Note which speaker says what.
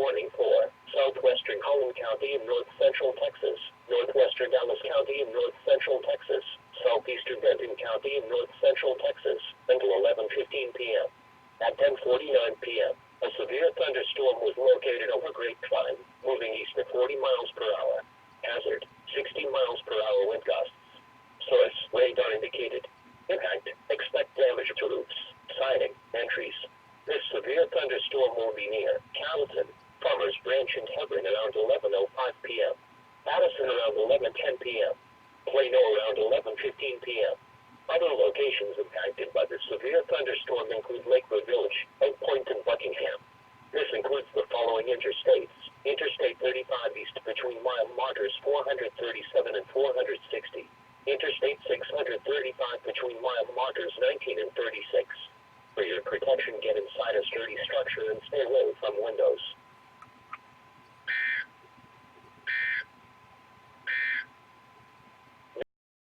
Speaker 1: warning for southwestern Collin County and north central Texas, northwestern Dallas County and north central Texas, southeastern Benton County and north central Texas until 11:15 p.m. At 10:49 p.m., a severe thunderstorm was located over Grapevine, moving east at 40 miles per hour. Hazard, 60 miles per hour wind gusts. Source, radar indicated. Impact, expect damage to roofs, siding, and trees. This severe thunderstorm will be near Carrollton, Farmers Branch and Hebron around 11:05 p.m. Addison around 11:10 p.m. Plano around 11:15 p.m. Other locations impacted by the severe thunderstorm include Lakewood Village, Oak Point, and Buckingham. This includes the following interstates. Interstate 35 east between mile markers 437 and 460. Interstate 635 between mile markers 19 and 36. For your protection, get inside a sturdy structure and stay away from windows.